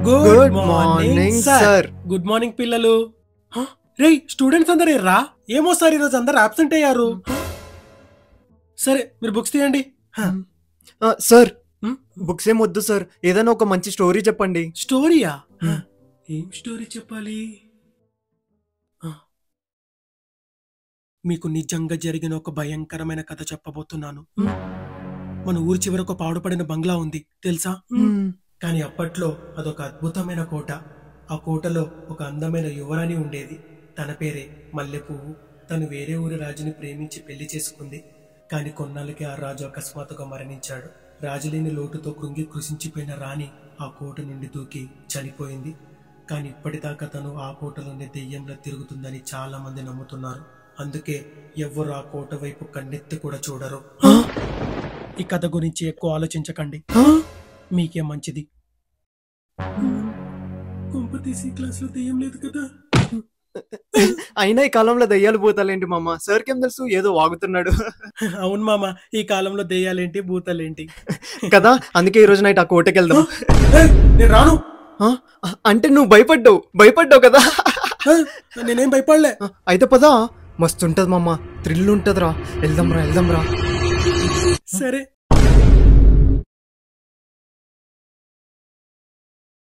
Good morning sir. Good morning పిల్లలు. రే students అందరు రా. ఏమో సార్ ఈరోజు అందరు అబ్సెంట్ అయ్యారు. సరే మీరు బుక్స్ తీయండి. సార్ బుక్స్ ఏం వద్దు సార్, ఏదైనా ఒక మంచి స్టోరీ చెప్పండి. స్టోరీయా? ఏం స్టోరీ చెప్పాలి? మీకు నిజంగా జరిగిన ఒక భయంకరమైన కథ చెప్పబోతున్నాను. మన ఊరి చివర ఒక పాడుపడిన బంగ్లా ఉంది తెలుసా? కానీ అప్పట్లో అదొక అద్భుతమైన కోట. ఆ కోటలో ఒక అందమైన యువరాణి ఉండేది. తన పేరే మల్లెపువ్వు. తను వేరే ఊరి రాజుని ప్రేమించి పెళ్లి చేసుకుంది. కానీ కొన్నాళ్ళకి ఆ రాజు అకస్మాత్తుగా మరణించాడు. రాజులేని లోటుతో కృంగి కృషించిపోయిన రాణి ఆ కోట నుండి దూకి చనిపోయింది. కానీ ఇప్పటిదాకా తను ఆ కోటలోనే దెయ్యంలా తిరుగుతుందని చాలా మంది నమ్ముతున్నారు. అందుకే ఎవ్వరు ఆ కోట వైపు కన్నెత్తి కూడా చూడరు. ఈ కథ గురించి ఎక్కువ ఆలోచించకండి, మీకే మంచిది. కొంపతీసి క్లాస్ లో దెయ్యం లేదు కదా? అయినా ఈ కాలంలో దయ్యాలు భూతాలేంటి మామ? సార్కి ఏం తెలుసు, ఏదో వాగుతున్నాడు. అవును మామ, ఈ కాలంలో దెయ్యాలేంటి భూతాలేంటి కదా, అందుకే ఈ రోజు నైట్ ఆ కోటకి వెళ్దాం. నేను రాను. అంటే నువ్వు భయపడ్డావు కదా? నేనేం భయపడలే. అయితే పదా, మస్తు ఉంటది మామ, థ్రిల్ ఉంటదిరా, వెళ్దాంరా. సరే.